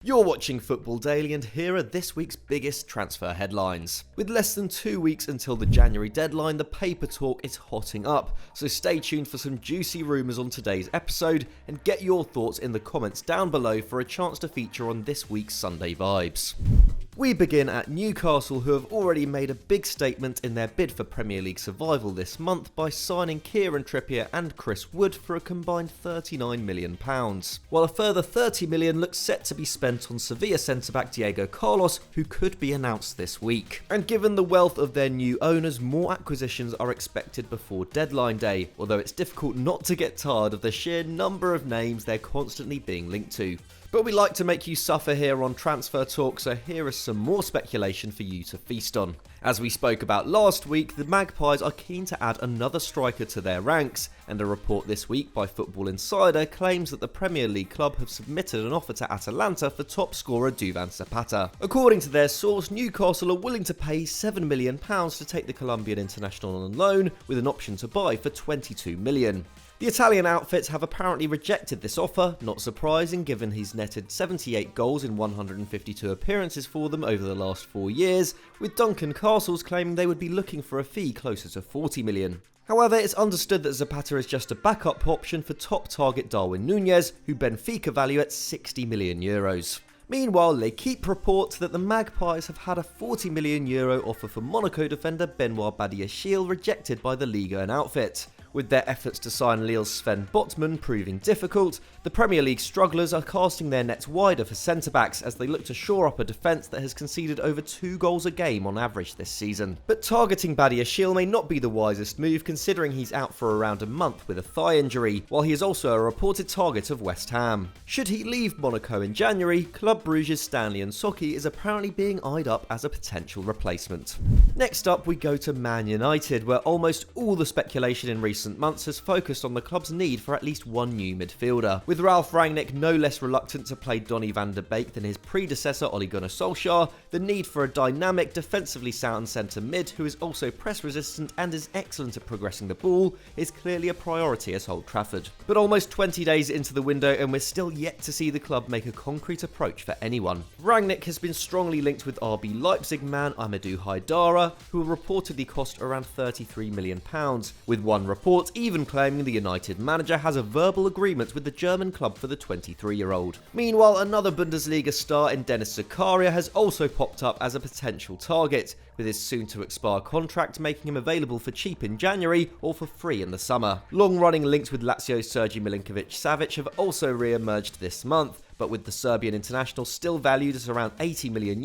You're watching Football Daily, and here are this week's biggest transfer headlines. With less than 2 weeks until the January deadline, the paper talk is hotting up, so stay tuned for some juicy rumours on today's episode, and get your thoughts in the comments down below for a chance to feature on this week's Sunday Vibes. We begin at Newcastle, who have already made a big statement in their bid for Premier League survival this month by signing Kieran Trippier and Chris Wood for a combined £39 million, while a further £30 million looks set to be spent on Sevilla centre-back Diego Carlos, who could be announced this week. And given the wealth of their new owners, more acquisitions are expected before deadline day, although it's difficult not to get tired of the sheer number of names they're constantly being linked to. But we like to make you suffer here on Transfer Talk, so here is some more speculation for you to feast on. As we spoke about last week, the Magpies are keen to add another striker to their ranks, and a report this week by Football Insider claims that the Premier League club have submitted an offer to Atalanta for top scorer Duvan Zapata. According to their source, Newcastle are willing to pay £7 million to take the Colombian international on loan, with an option to buy for £22 million. The Italian outfits have apparently rejected this offer, not surprising given he's netted 78 goals in 152 appearances for them over the last 4 years, with Duncan Castles claiming they would be looking for a fee closer to £40 million. However, it's understood that Zapata is just a backup option for top target Darwin Núñez, who Benfica value at €60 million. Meanwhile, L'Equipe reports that the Magpies have had a €40 million offer for Monaco defender Benoit Badiashile rejected by the Liga and outfit. With their efforts to sign Lille's Sven Botman proving difficult, the Premier League strugglers are casting their nets wider for centre-backs as they look to shore up a defence that has conceded over 2 goals a game on average this season. But targeting Badiashile may not be the wisest move, considering he's out for around a month with a thigh injury, while he is also a reported target of West Ham. Should he leave Monaco in January, Club Brugge's Stanley Nsocki is apparently being eyed up as a potential replacement. Next up, we go to Man United, where almost all the speculation in recent months has focused on the club's need for at least one new midfielder, with Ralf Rangnick no less reluctant to play Donny van de Beek than his predecessor Ole Gunnar Solskjaer. The need for a dynamic, defensively sound centre mid who is also press resistant and is excellent at progressing the ball is clearly a priority at Old Trafford. But almost 20 days into the window and we're still yet to see the club make a concrete approach for anyone. Rangnick has been strongly linked with RB Leipzig man Amadou Haidara, who will reportedly cost around £33 million, with one report even claiming the United manager has a verbal agreement with the German club for the 23-year-old. Meanwhile, another Bundesliga star in Dennis Zakaria has also popped up as a potential target, with his soon-to-expire contract making him available for cheap in January or for free in the summer. Long-running links with Lazio's Sergi Milinkovic-Savic have also re-emerged this month, but with the Serbian international still valued at around €80 million,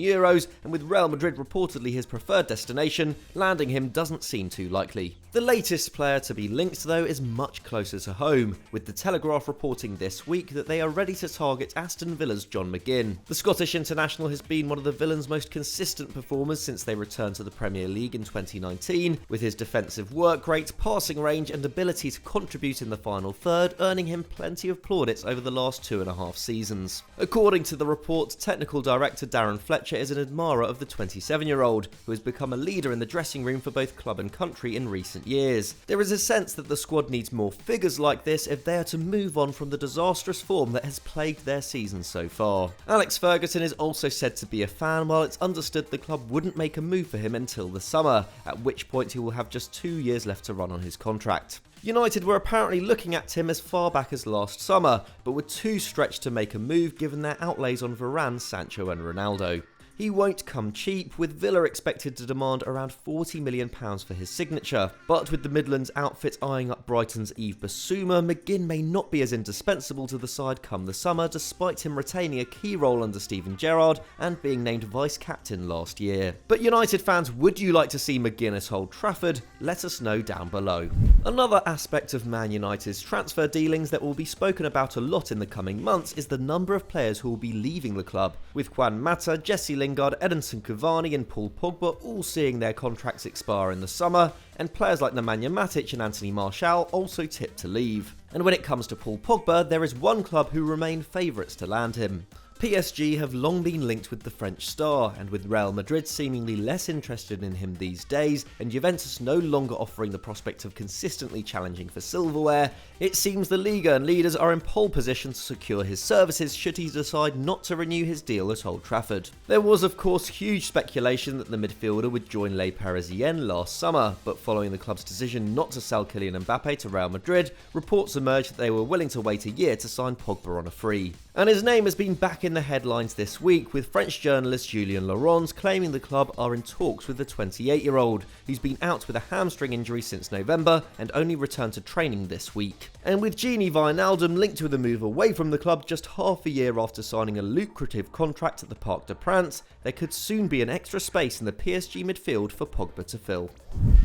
and with Real Madrid reportedly his preferred destination, landing him doesn't seem too likely. The latest player to be linked, though, is much closer to home, with the Telegraph reporting this week that they are ready to target Aston Villa's John McGinn. The Scottish international has been one of the Villains' most consistent performers since they returned to the Premier League in 2019, with his defensive work rate, passing range and ability to contribute in the final third earning him plenty of plaudits over the last 2.5 seasons. According to the report, technical director Darren Fletcher is an admirer of the 27-year-old, who has become a leader in the dressing room for both club and country in recent years. There is a sense that the squad needs more figures like this if they are to move on from the disastrous form that has plagued their season so far. Alex Ferguson is also said to be a fan, while it's understood the club wouldn't make a move for him until the summer, at which point he will have just 2 years left to run on his contract. United were apparently looking at him as far back as last summer, but were too stretched to make a move given their outlays on Varane, Sancho and Ronaldo. He won't come cheap, with Villa expected to demand around £40 million for his signature. But with the Midlands outfit eyeing up Brighton's Yves Bissouma, McGinn may not be as indispensable to the side come the summer, despite him retaining a key role under Steven Gerrard and being named vice-captain last year. But United fans, would you like to see McGinn at Old Trafford? Let us know down below. Another aspect of Man United's transfer dealings that will be spoken about a lot in the coming months is the number of players who will be leaving the club, with Juan Mata, Jesse Lingard, Edinson Cavani and Paul Pogba all seeing their contracts expire in the summer, and players like Nemanja Matic and Anthony Martial also tipped to leave. And when it comes to Paul Pogba, there is one club who remain favourites to land him. PSG have long been linked with the French star, and with Real Madrid seemingly less interested in him these days, and Juventus no longer offering the prospect of consistently challenging for silverware, it seems the Liga and leaders are in pole position to secure his services should he decide not to renew his deal at Old Trafford. There was of course huge speculation that the midfielder would join Les Parisiens last summer, but following the club's decision not to sell Kylian Mbappe to Real Madrid, reports emerged that they were willing to wait a year to sign Pogba on a free. And his name has been back in the headlines this week, with French journalist Julien Laurens claiming the club are in talks with the 28-year-old, who's been out with a hamstring injury since November and only returned to training this week. And with Gini Wijnaldum linked with a move away from the club just half a year after signing a lucrative contract at the Parc de France, there could soon be an extra space in the PSG midfield for Pogba to fill.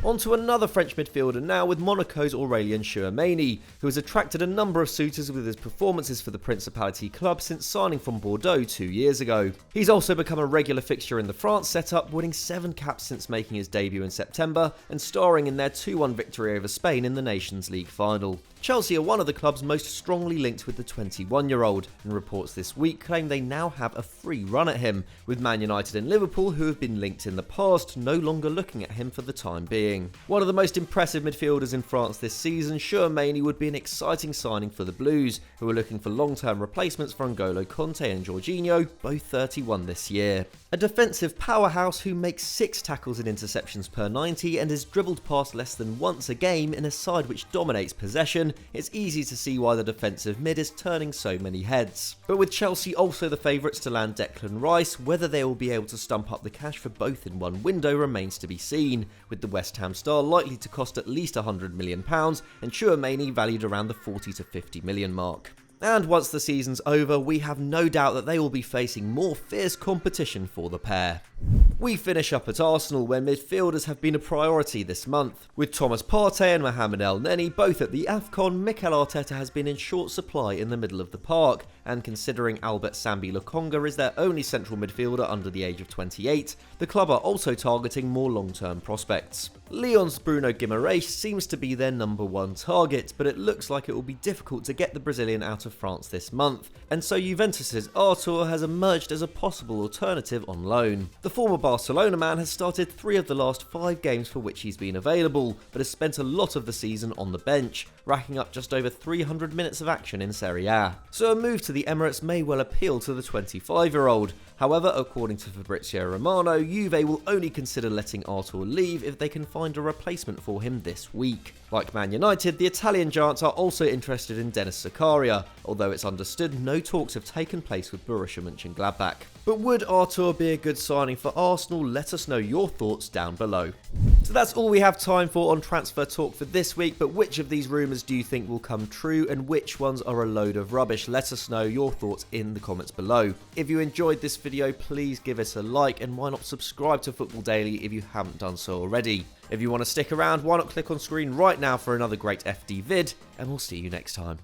On to another French midfielder now, with Monaco's Aurélien Tchouameni, who has attracted a number of suitors with his performances for the Principality club since signing from Bordeaux 2 years ago. He's also become a regular fixture in the France setup, winning 7 caps since making his debut in September and starring in their 2-1 victory over Spain in the Nations League final. Chelsea are one of the clubs most strongly linked with the 21-year-old, and reports this week claim they now have a free run at him, with Man United and Liverpool, who have been linked in the past, no longer looking at him for the time being. One of the most impressive midfielders in France this season, Tchouameni would be an exciting signing for the Blues, who are looking for long-term replacements for N'Golo Kanté and Jorginho, both 31 this year. A defensive powerhouse who makes 6 tackles and interceptions per 90 and is dribbled past less than once a game in a side which dominates possession, it's easy to see why the defensive mid is turning so many heads. But with Chelsea also the favourites to land Declan Rice, whether they will be able to stump up the cash for both in one window remains to be seen, with the West Ham star likely to cost at least £100 million and Tchouameni valued around the 40 to 50 million mark. And once the season's over, we have no doubt that they will be facing more fierce competition for the pair. We finish up at Arsenal, where midfielders have been a priority this month. With Thomas Partey and Mohamed El Neni both at the AFCON, Mikel Arteta has been in short supply in the middle of the park, and considering Albert Sambi Lokonga is their only central midfielder under the age of 28, the club are also targeting more long-term prospects. Lyon's Bruno Guimaraes seems to be their number one target, but it looks like it will be difficult to get the Brazilian out of France this month, and so Juventus's Arthur has emerged as a possible alternative on loan. The former Barcelona man has started 3 of the last 5 games for which he's been available, but has spent a lot of the season on the bench, racking up just over 300 minutes of action in Serie A. So a move to the Emirates may well appeal to the 25-year-old. However, according to Fabrizio Romano, Juve will only consider letting Arthur leave if they can find a replacement for him this week. Like Man United, the Italian giants are also interested in Denis Zakaria, although it's understood no talks have taken place with Borussia Mönchengladbach. But would Arthur be a good signing for Arsenal? Let us know your thoughts down below. So that's all we have time for on Transfer Talk for this week, but which of these rumours do you think will come true and which ones are a load of rubbish? Let us know your thoughts in the comments below. If you enjoyed this video, please give us a like, and why not subscribe to Football Daily if you haven't done so already. If you want to stick around, why not click on screen right now for another great FD vid, and we'll see you next time.